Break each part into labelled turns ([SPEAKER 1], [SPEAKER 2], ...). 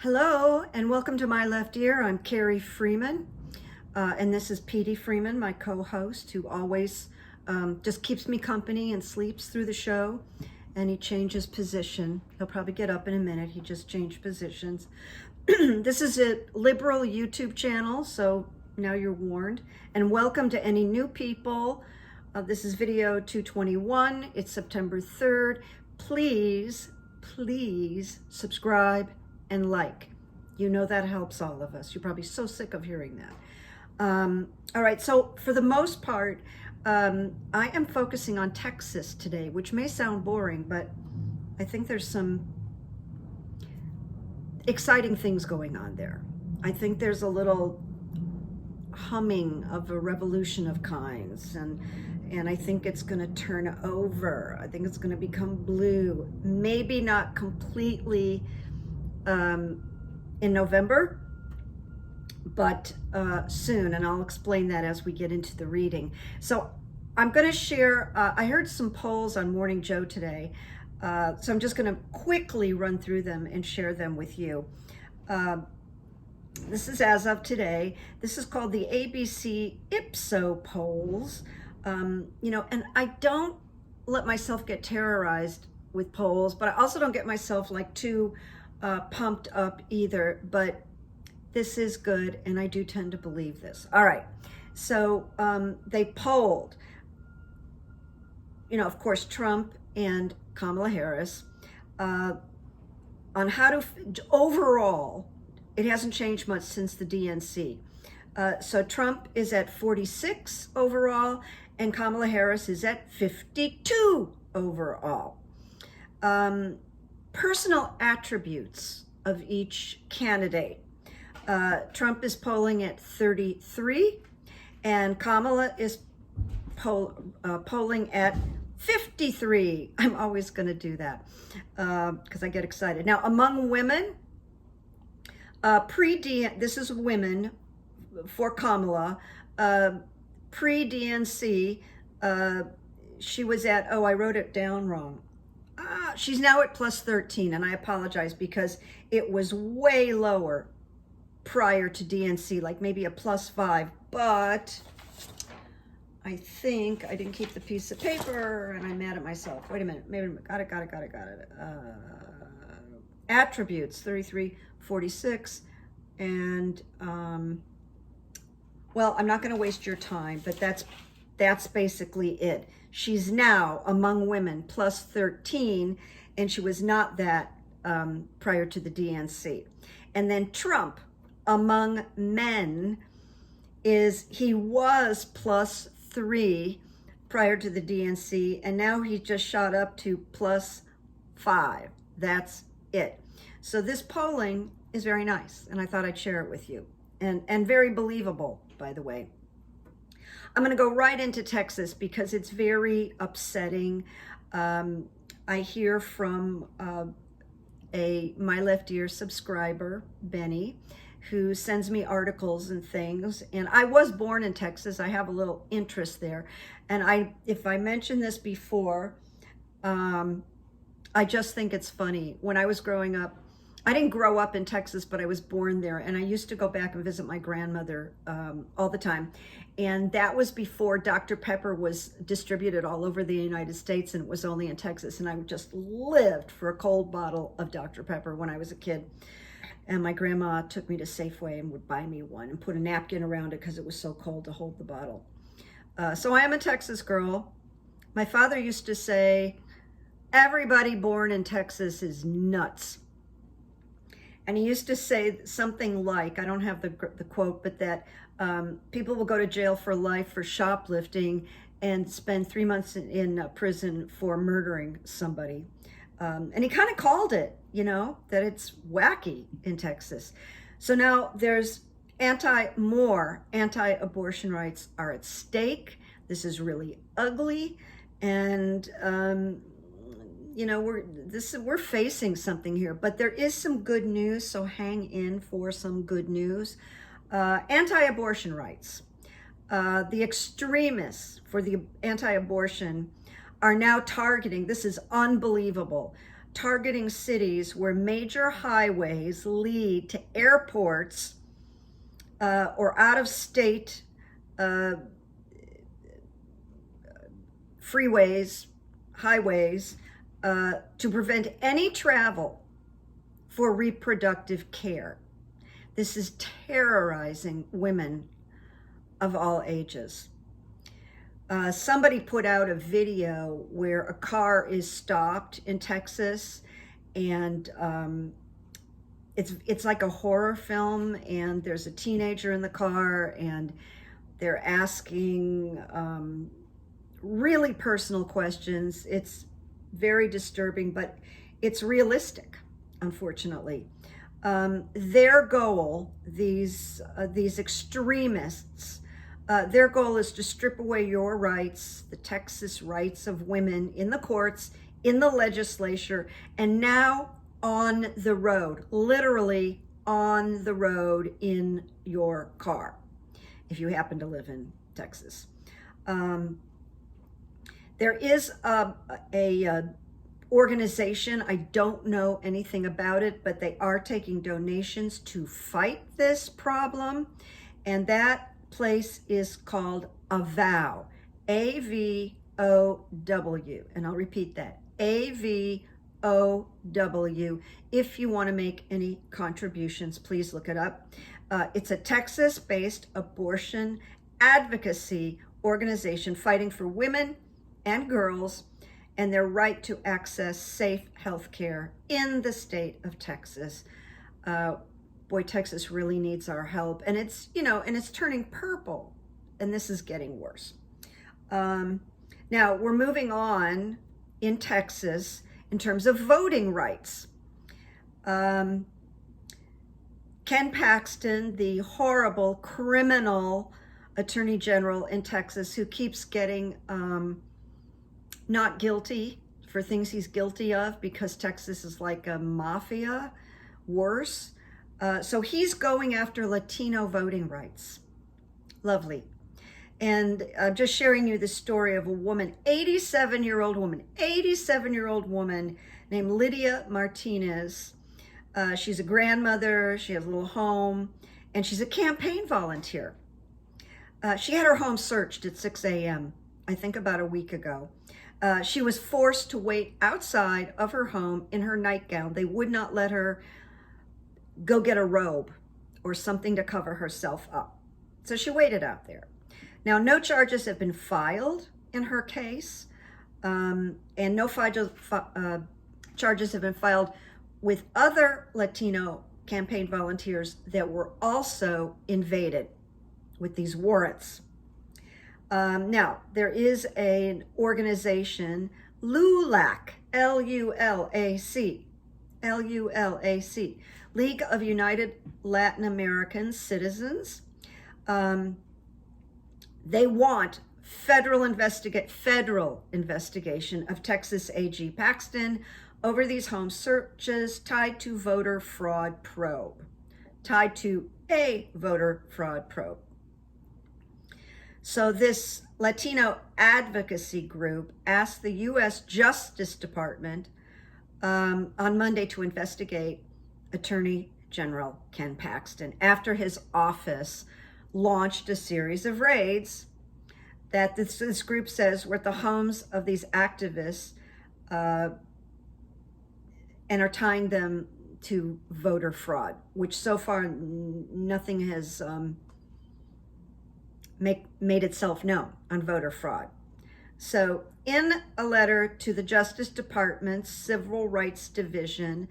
[SPEAKER 1] Hello and welcome to My Left Ear. I'm Carrie Freeman and this is Petey Freeman, my co-host, who always just keeps me company and sleeps through the show, and he changes position. He'll probably get up in a minute. He just changed positions. This is a liberal YouTube channel, so now you're warned. And welcome to any new people. This is video 221. It's September 3rd. Please subscribe and like. You know that helps all of us. You're probably so sick of hearing that. All right, so for the most part, I am focusing on Texas today, which may sound boring, but I think there's some exciting things going on there. I think there's a little humming of a revolution of kinds, and I think it's going to turn over. I think it's going to become blue. Maybe not completely in November, but soon, and I'll explain that as we get into the reading. So I'm going to share, I heard some polls on Morning Joe today, so I'm just going to quickly run through them and share them with you. This is as of today. This is called the ABC Ipso polls. You know, and I don't let myself get terrorized with polls, but I also don't get myself like too pumped up either, but this is good, and I do tend to believe this. All right, so they polled, you know, of course, Trump and Kamala Harris on how to, overall, it hasn't changed much since the DNC. So Trump is at 46 overall, and Kamala Harris is at 52 overall. Personal attributes of each candidate. Trump is polling at 33, and Kamala is polling at 53. I'm always going to do that because I get excited. Now, among women, this is women for Kamala, pre-DNC, she was at, oh, I wrote it down wrong. She's now at plus 13, and I apologize because it was way lower prior to DNC, like maybe a plus 5, but I think I didn't keep the piece of paper and I'm mad at myself. Wait a minute, maybe, got it. Attributes, 33, 46, and well, I'm not going to waste your time, but that's basically it. She's now among women plus 13, and she was not that prior to the DNC. And then Trump among men he was plus 3 prior to the DNC, and now he just shot up to plus 5. That's it. So this polling is very nice, and I thought I'd share it with you, and very believable, by the way. I'm going to go right into Texas because it's very upsetting. I hear from a My Left Ear subscriber, Benny, who sends me articles and things. And I was born in Texas. I have a little interest there. And if I mentioned this before, I just think it's funny. When I was growing up, I didn't grow up in Texas, but I was born there, and I used to go back and visit my grandmother all the time. And that was before Dr. Pepper was distributed all over the United States, and it was only in Texas. And I just lived for a cold bottle of Dr. Pepper when I was a kid. And my grandma took me to Safeway and would buy me one and put a napkin around it because it was so cold to hold the bottle. So I am a Texas girl. My father used to say, everybody born in Texas is nuts. And he used to say something like, I don't have the quote, but that people will go to jail for life for shoplifting and spend 3 months in prison for murdering somebody. And he kind of called it, you know, that it's wacky in Texas. So now there's more anti-abortion rights are at stake. This is really ugly. And, you know, we're facing something here, but there is some good news, so hang in for some good news. Anti-abortion rights. The extremists for the anti-abortion are now targeting, this is unbelievable, targeting cities where major highways lead to airports or out-of-state freeways, highways, to prevent any travel for reproductive care. This is terrorizing women of all ages. Somebody put out a video where a car is stopped in Texas, and it's like a horror film, and there's a teenager in the car, and they're asking really personal questions. It's very disturbing, but it's realistic, unfortunately. Their goal, these extremists, their goal is to strip away your rights, the Texas rights of women, in the courts, in the legislature, and now on the road, literally on the road in your car, if you happen to live in Texas. There is a organization, I don't know anything about it, but they are taking donations to fight this problem, and that place is called AVOW, A-V-O-W, and I'll repeat that, A-V-O-W. If you want to make any contributions, please look it up. It's a Texas-based abortion advocacy organization fighting for women and girls and their right to access safe health care in the state of Texas. Boy, Texas really needs our help. And it's, and it's turning purple, and this is getting worse. Now, we're moving on in Texas in terms of voting rights. Ken Paxton, the horrible criminal attorney general in Texas, who keeps getting not guilty for things he's guilty of, because Texas is like a mafia, worse. So he's going after Latino voting rights. Lovely. And just sharing you the story of a woman, 87-year-old woman named Lydia Martinez. She's a grandmother, she has a little home, and she's a campaign volunteer. She had her home searched at 6 a.m., I think about a week ago. She was forced to wait outside of her home in her nightgown. They would not let her go get a robe or something to cover herself up. So she waited out there. Now, no charges have been filed in her case, and no charges have been filed with other Latino campaign volunteers that were also invaded with these warrants. Now, there is an organization, LULAC, L-U-L-A-C, L-U-L-A-C, League of United Latin American Citizens. They want federal investigation of Texas AG Paxton over these home searches tied to voter fraud probe, tied to a voter fraud probe. So this Latino advocacy group asked the U.S. Justice Department on Monday to investigate Attorney General Ken Paxton after his office launched a series of raids that this group says were at the homes of these activists and are tying them to voter fraud, which so far nothing has made itself known on voter fraud. So in a letter to the Justice Department's Civil Rights Division,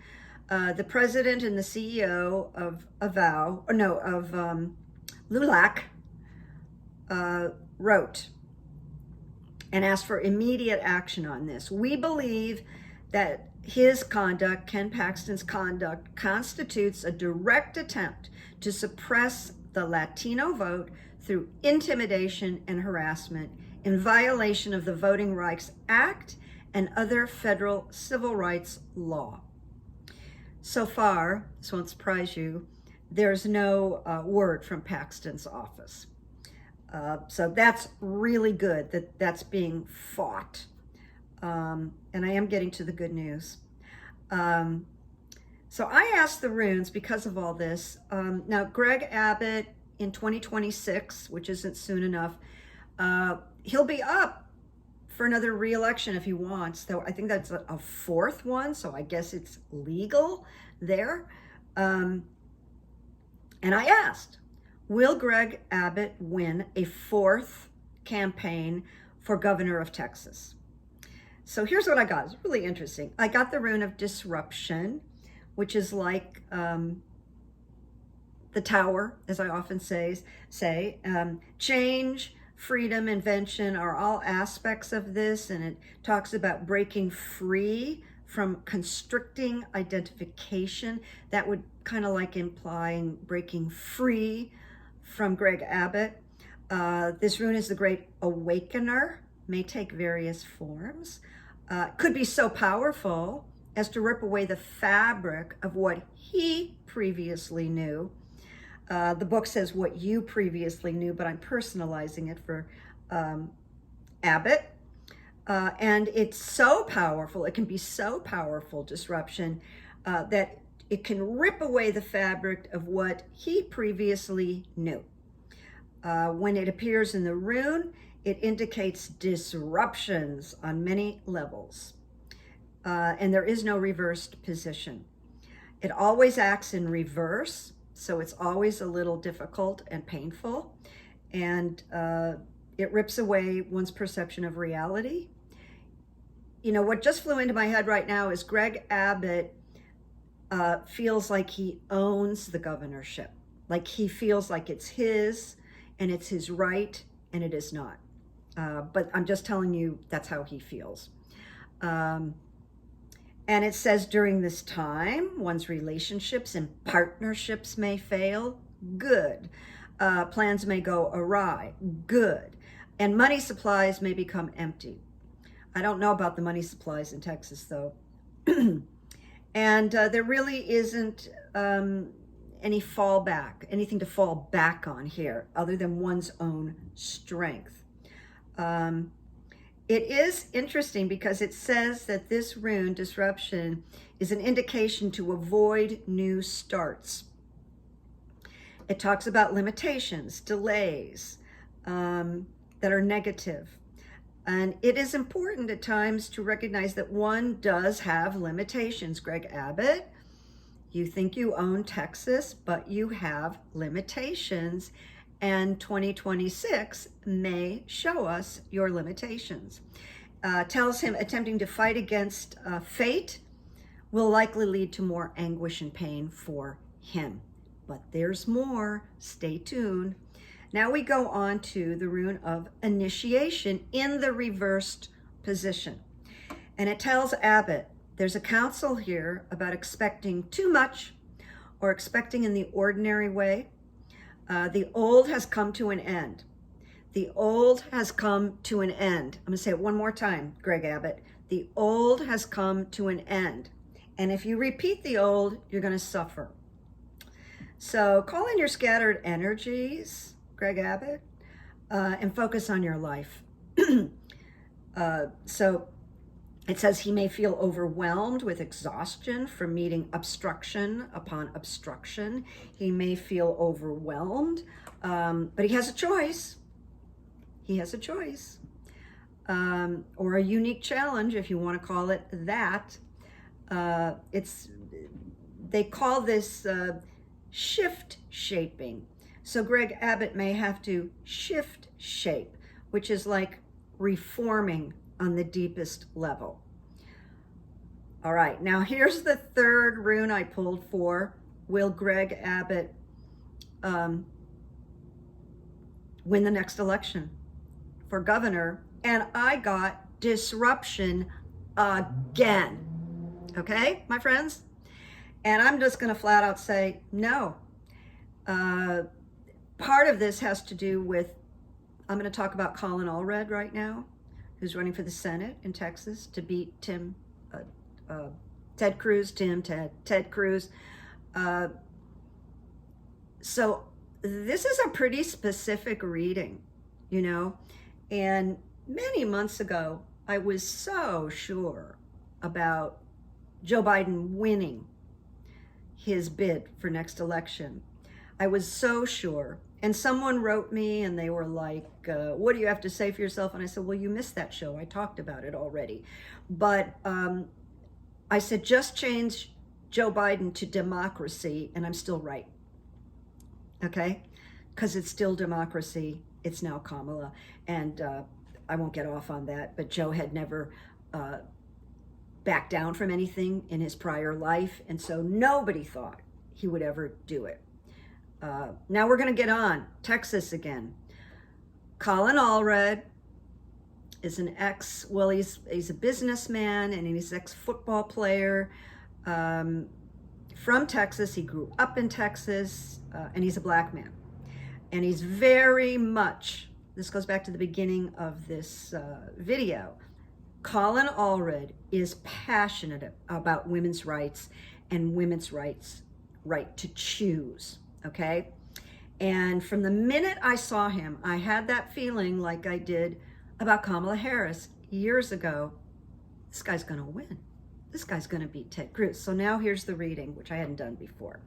[SPEAKER 1] the president and the CEO of LULAC wrote and asked for immediate action on this. We believe that his conduct, Ken Paxton's conduct, constitutes a direct attempt to suppress the Latino vote through intimidation and harassment in violation of the Voting Rights Act and other federal civil rights law. So far, this won't surprise you, there's no word from Paxton's office. So that's really good that that's being fought. And I am getting to the good news. So I asked the runes because of all this. Now, Greg Abbott in 2026, which isn't soon enough, he'll be up for another re-election if he wants. Though I think that's a fourth one, so I guess it's legal there. And I asked, will Greg Abbott win a fourth campaign for governor of Texas? So here's what I got. It's really interesting. I got the rune of disruption, which is like the tower, as I often say. Change, freedom, invention are all aspects of this, and it talks about breaking free from constricting identification. That would kind of like implying breaking free from Greg Abbott. This rune is the Great Awakener, may take various forms. Could be so powerful as to rip away the fabric of what he previously knew. The book says what you previously knew, but I'm personalizing it for Abbott. And it's so powerful, it can be so powerful, disruption, that it can rip away the fabric of what he previously knew. When it appears in the rune, it indicates disruptions on many levels. And there is no reversed position. It always acts in reverse, so it's always a little difficult and painful. And it rips away one's perception of reality. You know, what just flew into my head right now is Greg Abbott feels like he owns the governorship. Like he feels like it's his and it's his right, and it is not. But I'm just telling you, that's how he feels. And it says during this time, one's relationships and partnerships may fail. Good. Plans may go awry. Good. And money supplies may become empty. I don't know about the money supplies in Texas, though. And there really isn't any fallback, anything to fall back on here other than one's own strength. It is interesting because it says that this rune, disruption, is an indication to avoid new starts. It talks about limitations, delays that are negative. And it is important at times to recognize that one does have limitations. Greg Abbott, you think you own Texas, but you have limitations. And 2026 may show us your limitations. Tells him attempting to fight against fate will likely lead to more anguish and pain for him. But there's more. Stay tuned. Now we go on to the rune of initiation in the reversed position. And it tells Abbott, there's a counsel here about expecting too much or expecting in the ordinary way. The old has come to an end. The old has come to an end. I'm going to say it one more time, Greg Abbott. The old has come to an end. And if you repeat the old, you're going to suffer. So call in your scattered energies, Greg Abbott, and focus on your life. So it says he may feel overwhelmed with exhaustion from meeting obstruction upon obstruction. He may feel overwhelmed, but he has a choice. He has a choice, or a unique challenge, if you want to call it that. They call this shift shaping. So Greg Abbott may have to shift shape, which is like reforming on the deepest level. All right, now here's the third rune I pulled for. Will Greg Abbott win the next election for governor? And I got disruption again. Okay, my friends? And I'm just gonna flat out say no. Part of this has to do with, I'm gonna talk about Colin Allred right now, who's running for the Senate in Texas to beat Ted Cruz, Ted Cruz. So this is a pretty specific reading, you know, and many months ago, I was so sure about Joe Biden winning his bid for next election. I was so sure. And someone wrote me and they were like, what do you have to say for yourself? And I said, well, you missed that show. I talked about it already. But I said, just change Joe Biden to democracy, and I'm still right. Okay? Because it's still democracy. It's now Kamala. And I won't get off on that, but Joe had never backed down from anything in his prior life. And so nobody thought he would ever do it. Now we're going to get on Texas again. Colin Allred is an he's a businessman and he's an ex-football player from Texas. He grew up in Texas and he's a black man. And he's very much, this goes back to the beginning of this video, Colin Allred is passionate about women's rights and women's rights right to choose. Okay. And from the minute I saw him, I had that feeling like I did about Kamala Harris years ago. This guy's going to win. This guy's going to beat Ted Cruz. So now here's the reading, which I hadn't done before.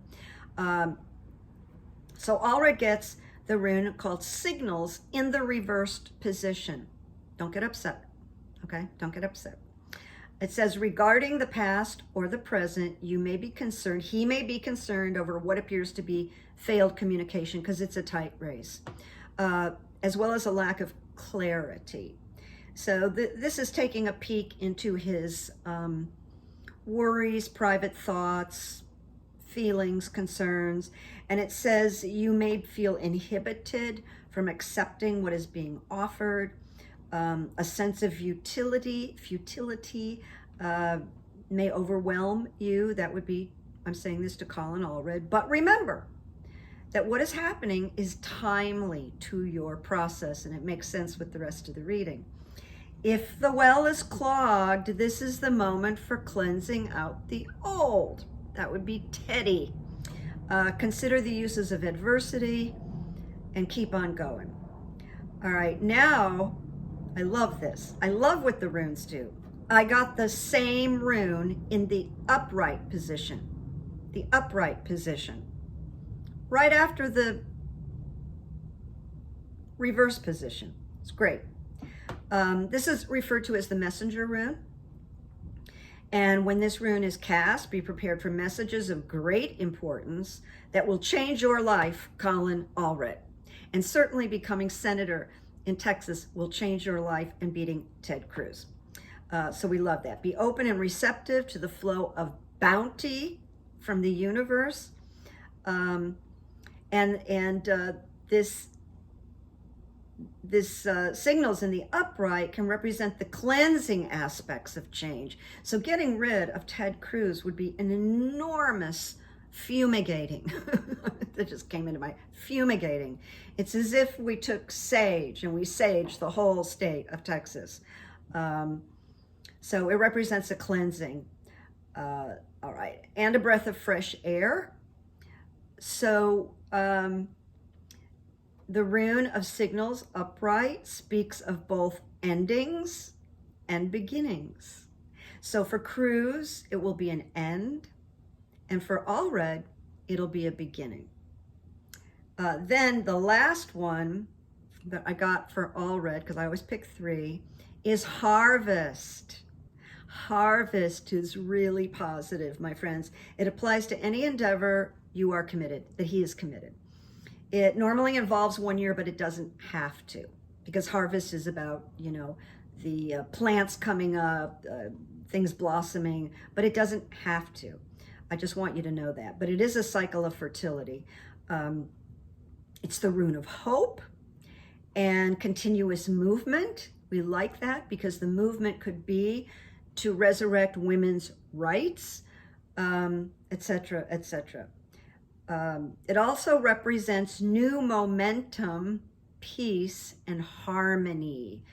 [SPEAKER 1] So Allred gets the rune called Signals in the reversed position. Don't get upset. Okay. Don't get upset. It says, regarding the past or the present, he may be concerned over what appears to be failed communication, because it's a tight race, as well as a lack of clarity. So this is taking a peek into his worries, private thoughts, feelings, concerns. And it says you may feel inhibited from accepting what is being offered. A sense of futility may overwhelm you. That would be, I'm saying this to Colin Allred, but remember that what is happening is timely to your process, and it makes sense with the rest of the reading. If the well is clogged, this is the moment for cleansing out the old. That would be Teddy. Consider the uses of adversity and keep on going. All right, now, I love this. I love what the runes do. I got the same rune in the upright position. The upright position. Right after the reverse position. It's great. This is referred to as the messenger rune. And when this rune is cast, be prepared for messages of great importance that will change your life, Colin Allred. And certainly becoming senator in Texas will change your life, and beating Ted Cruz. So we love that. Be open and receptive to the flow of bounty from the universe. This signals in the upright can represent the cleansing aspects of change. So getting rid of Ted Cruz would be an enormous fumigating. That just came into my fumigating. It's as if we took sage and we saged the whole state of Texas. So it represents a cleansing. All right, and a breath of fresh air. So the rune of signals upright speaks of both endings and beginnings. So for Cruz, it will be an end, and for Allred, it'll be a beginning. Then the last one that I got for Allred, because I always pick 3, is harvest. Harvest is really positive, my friends. It applies to any endeavor you are committed, that he is committed. It normally involves 1 year, but it doesn't have to, because harvest is about, the plants coming up, things blossoming, but it doesn't have to. I just want you to know that. But it is a cycle of fertility. It's the rune of hope and continuous movement. We like that because the movement could be to resurrect women's rights, etc., etc. It also represents new momentum, peace, and harmony.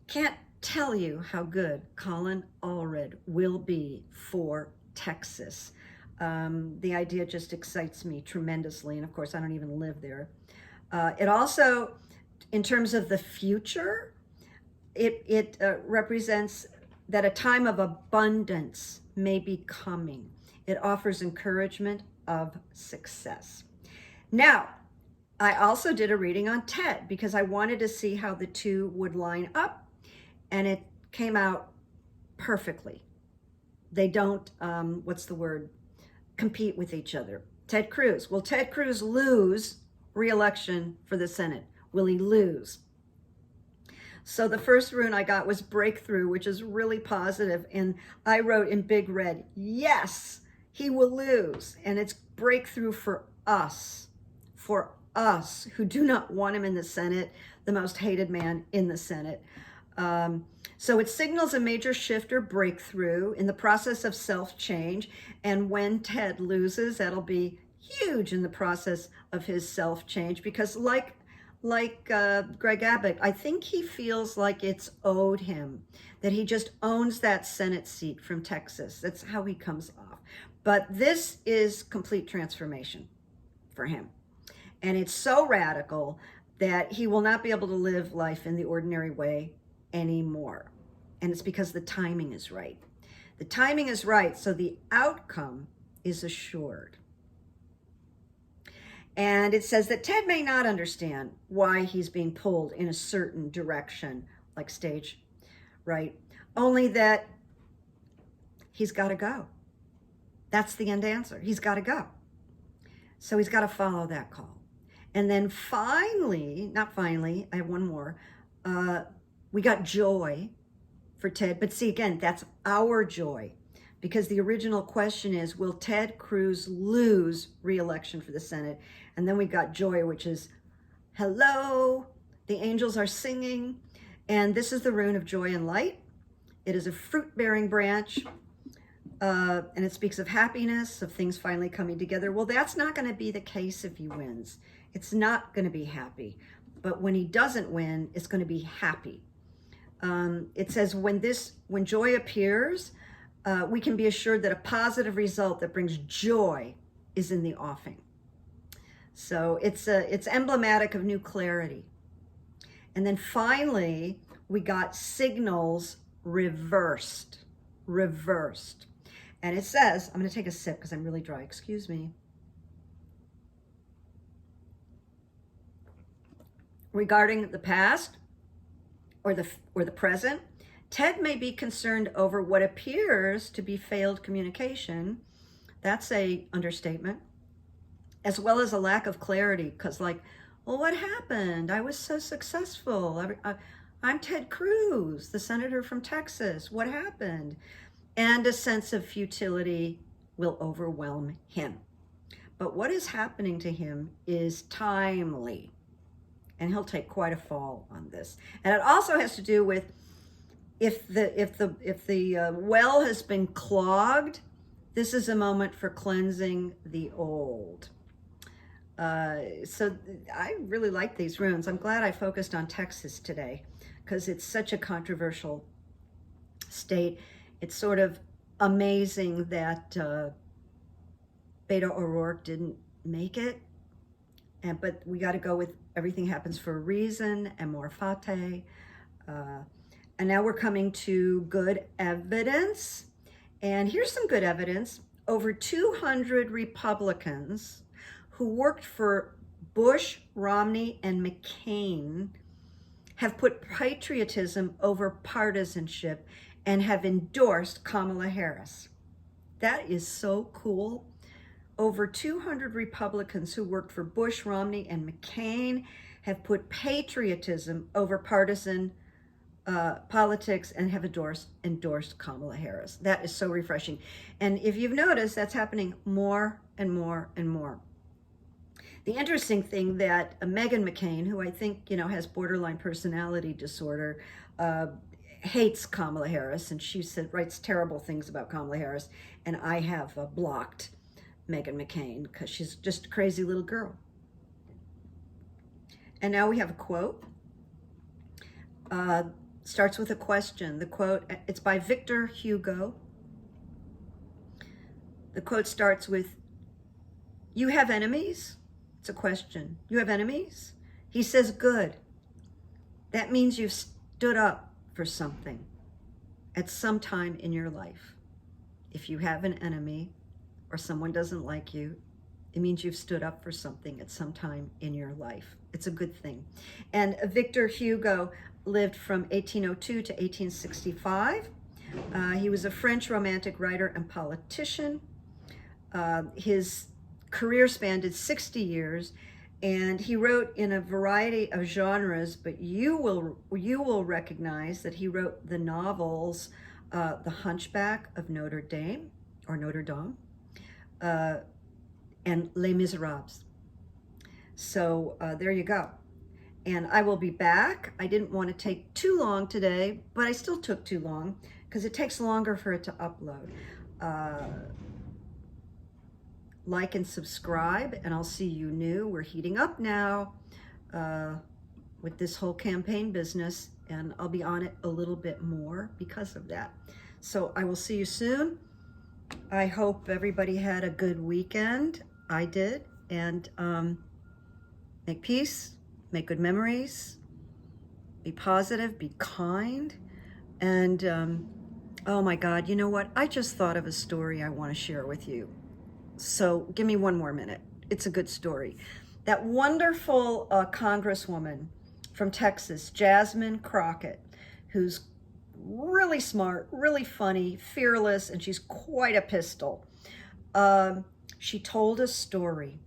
[SPEAKER 1] Can't tell you how good Colin Allred will be for Texas. The idea just excites me tremendously, and of course I don't even live there. It also, in terms of the future, it represents that a time of abundance may be coming. It offers encouragement of success. Now, I also did a reading on Ted because I wanted to see how the two would line up, and it came out perfectly. They don't, compete with each other. Ted Cruz. Will Ted Cruz lose re-election for the Senate? Will he lose? So the first rune I got was breakthrough, which is really positive. And I wrote in big red, yes, he will lose. And it's breakthrough for us who do not want him in the Senate, the most hated man in the Senate. So it signals a major shift or breakthrough in the process of self-change. And when Ted loses, that'll be huge in the process of his self-change, because like Greg Abbott, I think he feels like it's owed him, that he just owns that Senate seat from Texas. That's how he comes off. But this is complete transformation for him. And it's so radical that he will not be able to live life in the ordinary way anymore. And it's because the timing is right. The timing is right, so the outcome is assured. And it says that Ted may not understand why he's being pulled in a certain direction, like stage, right? Only that he's got to go. That's the end answer. He's got to go. So he's got to follow that call. And then finally, not finally, I have one more. We got joy for Ted. But see, again, that's our joy. Because the original question is, will Ted Cruz lose re-election for the Senate? And then we got joy, which is, hello, the angels are singing. And this is the rune of joy and light. It is a fruit-bearing branch. And it speaks of happiness, of things finally coming together. Well, that's not going to be the case if he wins. It's not going to be happy. But when he doesn't win, it's going to be happy. It says when joy appears, we can be assured that a positive result that brings joy is in the offing. So it's emblematic of new clarity. And then finally, we got signals reversed. And it says, I'm going to take a sip because I'm really dry. Excuse me. Regarding the past or the present, Ted may be concerned over what appears to be failed communication. That's a understatement. As well as a lack of clarity, because like, well, what happened? I was so successful. I'm Ted Cruz, the senator from Texas. What happened? And a sense of futility will overwhelm him. But what is happening to him is timely, and he'll take quite a fall on this. And it also has to do with if the well has been clogged, this is a moment for cleansing the old. So I really like these runes. I'm glad I focused on Texas today because it's such a controversial state. It's sort of amazing that Beto O'Rourke didn't make it. But we got to go with everything happens for a reason, amor fati. And now we're coming to good evidence. And here's some good evidence. Over 200 Republicans who worked for Bush, Romney, and McCain have put patriotism over partisanship and have endorsed Kamala Harris. That is so cool. Over 200 Republicans who worked for Bush, Romney, and McCain have put patriotism over partisan politics and have endorsed Kamala Harris. That is so refreshing. And if you've noticed, that's happening more and more and more. The interesting thing that Meghan McCain, who I think, has borderline personality disorder, hates Kamala Harris, and she writes terrible things about Kamala Harris, and I have blocked Meghan McCain because she's just a crazy little girl. And now we have a quote. Starts with a question. The quote, it's by Victor Hugo. The quote starts with, "You have enemies?" It's a question. "You have enemies?" He says, "Good. That means you've stood up for something at some time in your life." If you have an enemy or someone doesn't like you, it means you've stood up for something at some time in your life. It's a good thing. And Victor Hugo lived from 1802 to 1865. He was a French romantic writer and politician. His career spanned 60 years, and he wrote in a variety of genres, but you will recognize that he wrote the novels The Hunchback of Notre Dame, or Notre Dame, and Les Miserables. So there you go. And I will be back. I didn't want to take too long today, but I still took too long because it takes longer for it to upload. Like and subscribe, and I'll see you new. We're heating up now with this whole campaign business, and I'll be on it a little bit more because of that. So I will see you soon. I hope everybody had a good weekend. I did. And make peace, make good memories, be positive, be kind. And oh my God, you know what? I just thought of a story I want to share with you. So give me one more minute. It's a good story. That wonderful congresswoman from Texas, Jasmine Crockett, who's really smart, really funny, fearless, and she's quite a pistol. She told a story.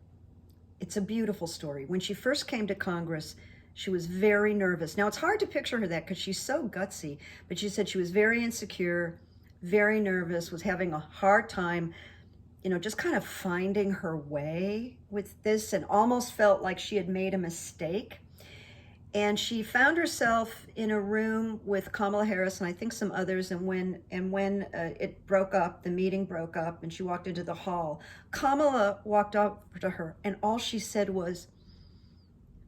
[SPEAKER 1] It's a beautiful story. When she first came to Congress, she was very nervous. Now, it's hard to picture her that because she's so gutsy, but she said she was very insecure, very nervous, was having a hard time, you know, just kind of finding her way with this, and almost felt like she had made a mistake. And she found herself in a room with Kamala Harris and I think some others. And when it broke up, the meeting broke up, and she walked into the hall, Kamala walked up to her, and all she said was,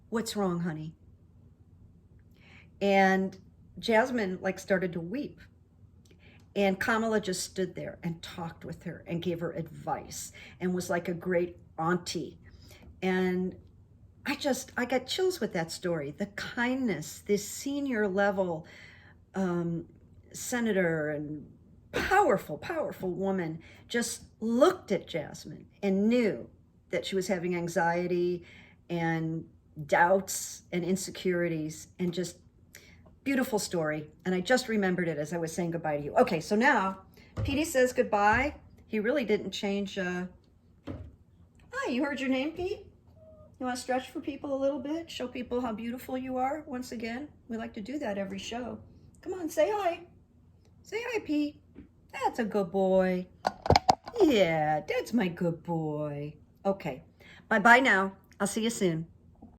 [SPEAKER 1] "What's wrong, honey?" And Jasmine started to weep. And Kamala just stood there and talked with her and gave her advice and was like a great auntie. And I got chills with that story. The kindness, this senior level senator and powerful, powerful woman just looked at Jasmine and knew that she was having anxiety and doubts and insecurities, and just beautiful story. And I just remembered it as I was saying goodbye to you. Okay, so now Petey says goodbye. He really didn't change. Hi, you heard your name, Pete? You want to stretch for people a little bit? Show people how beautiful you are once again? We like to do that every show. Come on, say hi. Say hi, Pete. That's a good boy. Yeah, that's my good boy. Okay, bye-bye now. I'll see you soon.